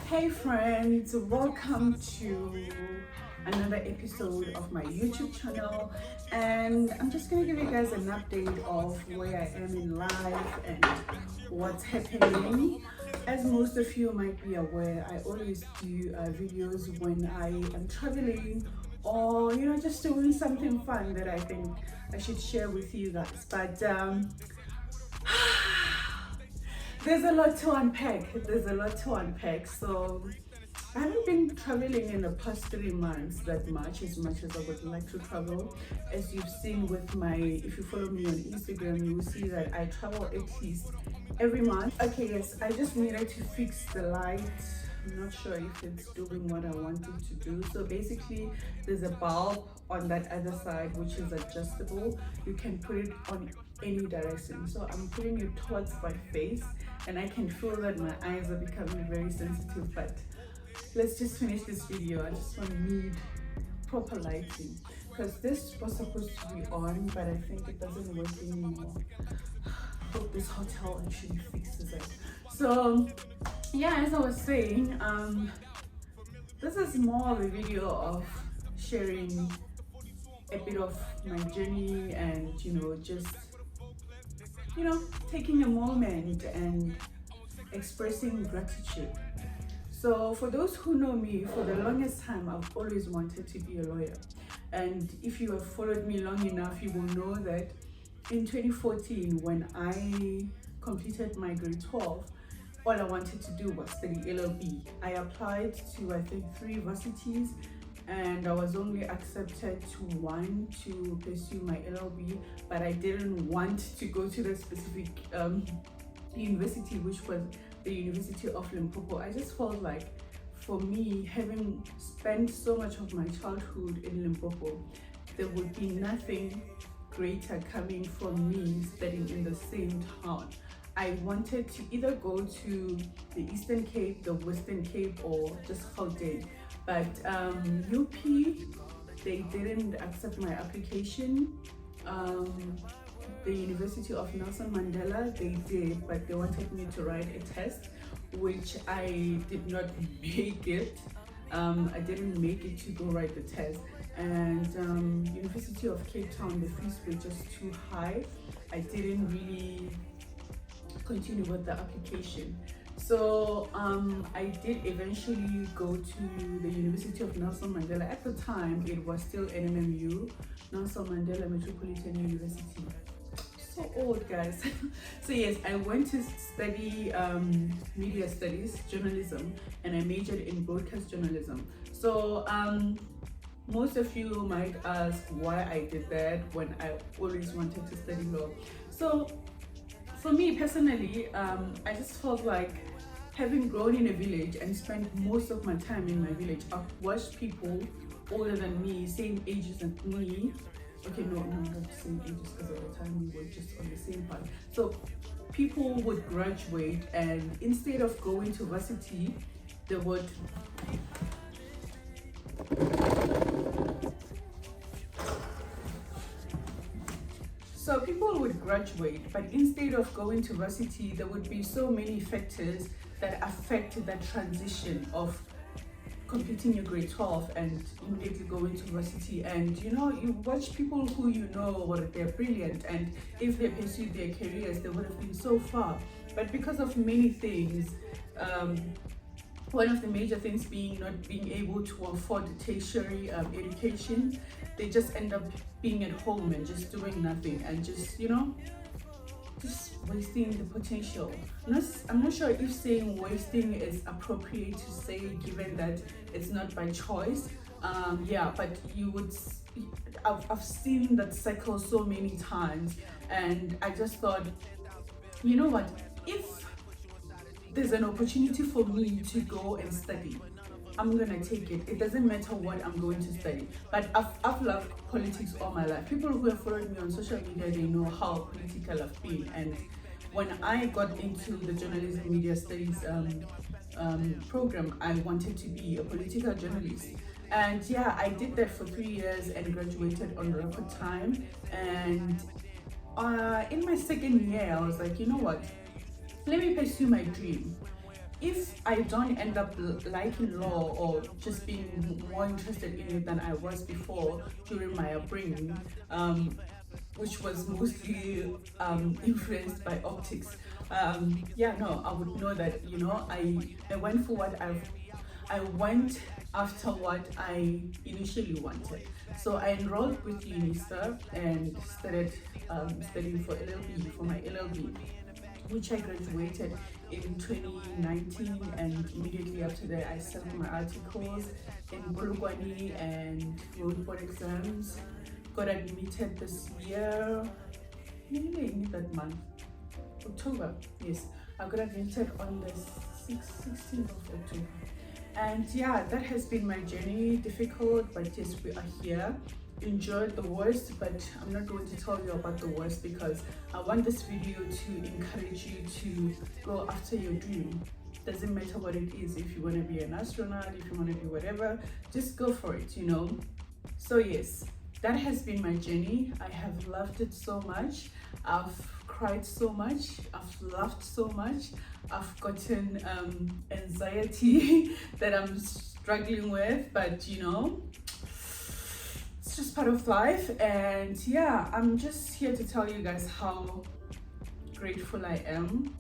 Hey friends, welcome to another episode of my YouTube channel, and I'm just going to give you guys an update of where I am in life and what's happening. As most of you might be aware, I always do videos when I am traveling or just doing something fun that I think I should share with you guys. But there's a lot to unpack. So I haven't been traveling in the past 3 months that much as I would like to travel. As you've seen with if you follow me on Instagram, you will see that I travel at least every month. Okay, yes, I just needed to fix the light. I'm not sure if it's doing what I wanted to do. So basically, there's a bulb on that other side which is adjustable. You can put it on any direction. So I'm putting it towards my face, and I can feel that my eyes are becoming very sensitive. But let's just finish this video. I just need proper lighting because this was supposed to be on, but I think it doesn't work anymore. Hope this hotel actually fixes it. So yeah, as I was saying, this is more of a video of sharing a bit of my journey and just taking a moment and expressing gratitude. So for those who know me, for the longest time I've always wanted to be a lawyer, and if you have followed me long enough, you will know that in 2014, when I completed my grade 12, all I wanted to do was study LLB. I applied to I think 3 universities, and I was only accepted to one to pursue my LLB, but I didn't want to go to the specific university, which was the University of Limpopo. I just felt like, for me, having spent so much of my childhood in Limpopo, there would be nothing greater coming from me studying in the same town. I wanted to either go to the Eastern Cape, the Western Cape, or just Gauteng. But UP, they didn't accept my application. The University of Nelson Mandela, they did, but they wanted me to write a test, which I did not make it. I didn't make it to go write the test. And University of Cape Town, the fees were just too high. I didn't really continue with the application. So I did eventually go to the University of Nelson Mandela. At the time, it was still NMMU, Nelson Mandela Metropolitan University. So old, guys. So yes, I went to study media studies, journalism, and I majored in broadcast journalism. So most of you might ask why I did that when I always wanted to study law. So for me personally, I just felt like, having grown in a village and spent most of my time in my village, I've watched people older than me, same ages as me. Okay, no, not the same ages, because at the time we were just on the same path. So people would graduate, and instead of going to varsity, they would graduate, but instead of going to varsity, there would be so many factors that affect that transition of completing your grade 12 and immediately going to varsity. And you watch people who they're brilliant, and if they pursued their careers, they would have been so far. But because of many things, one of the major things being not being able to afford tertiary education, they just end up being at home and just doing nothing and just wasting the potential. I'm not sure if saying wasting is appropriate to say, given that it's not by choice. Yeah, but I've seen that cycle so many times, and I just thought, you know what, if there's an opportunity for me to go and study, I'm gonna take it. It doesn't matter what I'm going to study. But I've loved politics all my life. People who have followed me on social media, they know how political I've been. And when I got into the journalism media studies program, I wanted to be a political journalist. And yeah, I did that for 3 years and graduated on record time. And in my second year, I was like, you know what? Let me pursue my dream. if I don't end up liking law or just being more interested in it than I was before during my upbringing, which was mostly influenced by optics, yeah, no, I would know that, you know, I went for what I went after what I initially wanted. So I enrolled with UNISTA and started studying for LLB, for my LLB, which I graduated in 2019, and immediately after that I studied my articles in Bulugwani and wrote board exams, got admitted this year, maybe that month, October, yes, I got admitted on the 16th of October. And yeah, that has been my journey, difficult, but yes, we are here. Enjoyed the worst, but I'm not going to tell you about the worst because I want this video to encourage you to go after your dream. Doesn't matter what it is. If you want to be an astronaut, if you want to be whatever, just go for it, you know. So yes, that has been my journey. I have loved it so much. I've cried so much, I've laughed so much, I've gotten anxiety that I'm struggling with, but you know, it's just part of life. And yeah, I'm just here to tell you guys how grateful I am.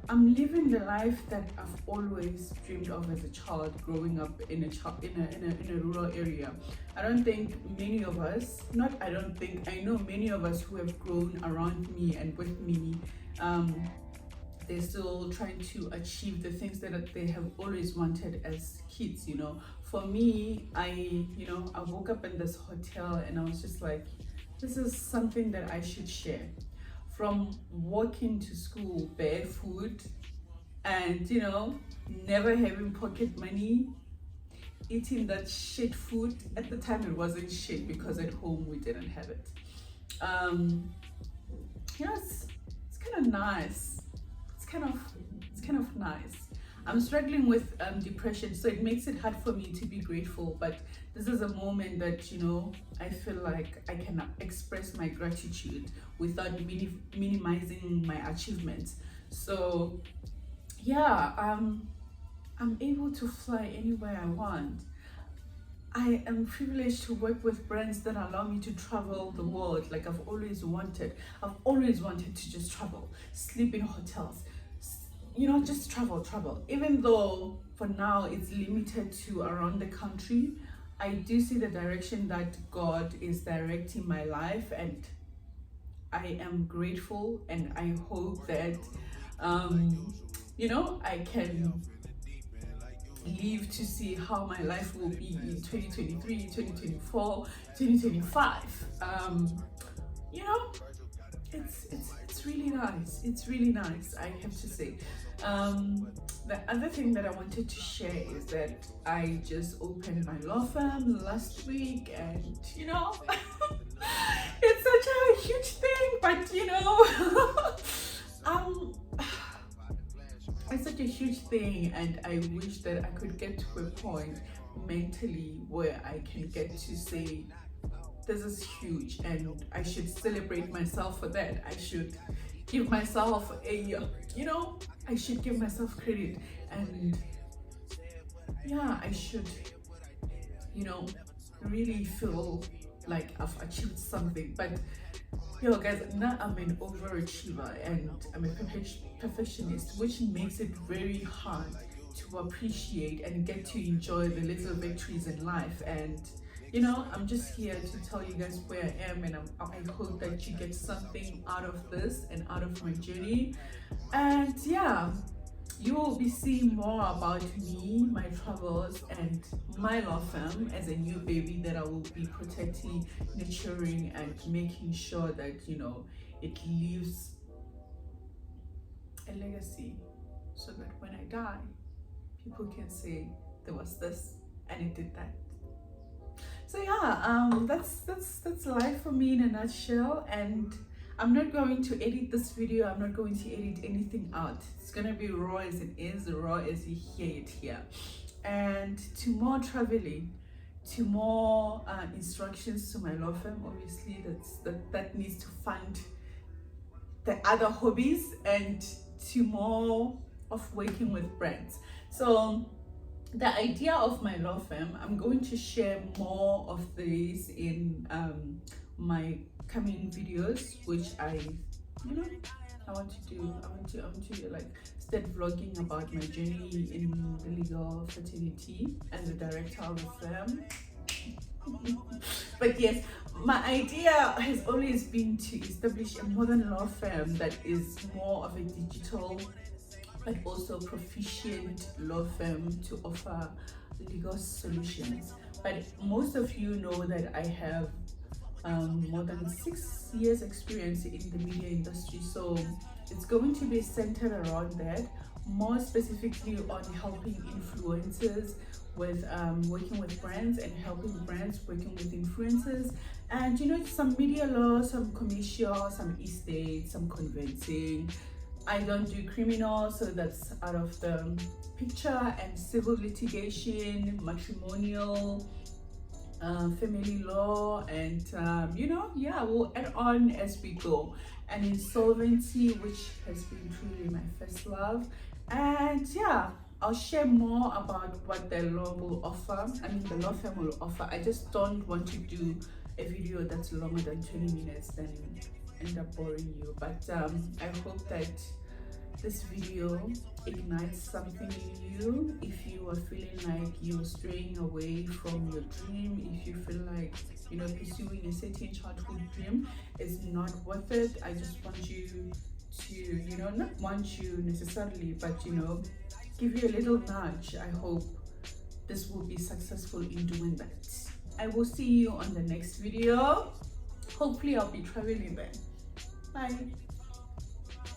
I'm living the life that I've always dreamed of as a child, growing up in a rural area. I don't think many of us, I know many of us who have grown around me and with me, they're still trying to achieve the things that they have always wanted as kids, you know. For me, I woke up in this hotel and I was just like, this is something that I should share. From walking to school barefoot and, you know, never having pocket money, eating that shit food. At the time it wasn't shit because at home we didn't have it. You know, it's kind of nice. It's kind of nice. I'm struggling with depression, so it makes it hard for me to be grateful, but this is a moment that, you know, I feel like I can express my gratitude without minimizing my achievements. So yeah, I'm able to fly anywhere I want. I am privileged to work with brands that allow me to travel the world like I've always wanted. I've always wanted to just travel, sleep in hotels, you know, just travel. Even though for now it's limited to around the country, I do see the direction that God is directing my life, and I am grateful, and I hope that you know, I can live to see how my life will be in 2023, 2024, 2025. You know, it's really nice. It's really nice, I have to say. The other thing that I wanted to share is that I just opened my law firm last week, and you know, it's such a huge thing, but you know, it's such a huge thing, and I wish that I could get to a point mentally where I can get to say, this is huge and I should celebrate myself for that. I should give myself you know, I should give myself credit, and yeah, I should, you know, really feel like I've achieved something. But yo guys, now I'm an overachiever and I'm a perfectionist, which makes it very hard to appreciate and get to enjoy the little victories in life. And you know, I'm just here to tell you guys where I am, and I hope that you get something out of this and out of my journey. And yeah, you will be seeing more about me, my travels, and my law firm as a new baby that I will be protecting, nurturing, and making sure that, you know, it leaves a legacy, so that when I die, people can say there was this and it did that. So yeah, that's life for me in a nutshell. And I'm not going to edit this video. I'm not going to edit anything out. It's gonna be raw as it is, raw as you hear it here. And to more traveling, to more instructions to my law firm, obviously that needs to fund the other hobbies, and to more of working with brands. So the idea of my law firm, I'm going to share more of this in my coming videos, which you know I want to do. I want to like start vlogging about my journey in the legal fraternity as a director of a firm. But yes, my idea has always been to establish a modern law firm that is more of a digital but also proficient law firm to offer legal solutions. But most of you know that I have more than 6 years experience in the media industry, so it's going to be centered around that, more specifically on helping influencers with working with brands and helping brands working with influencers, and some media law, some commercial, some estate, some conveyancing. I don't do criminal, so that's out of the picture, and civil litigation, matrimonial, family law, and yeah, we'll add on as we go. And insolvency, which has been truly my first love. And yeah, I'll share more about what the law will offer. I mean, the law firm will offer. I just don't want to do a video that's longer than 20 minutes, then end up boring you. But I hope that this video ignites something in you. If you are feeling like you're straying away from your dream, if you feel like pursuing a certain childhood dream is not worth it, I just want you to not want you necessarily, but give you a little nudge. I hope this will be successful in doing that. I will see you on the next video. Hopefully I'll be traveling then. Bye.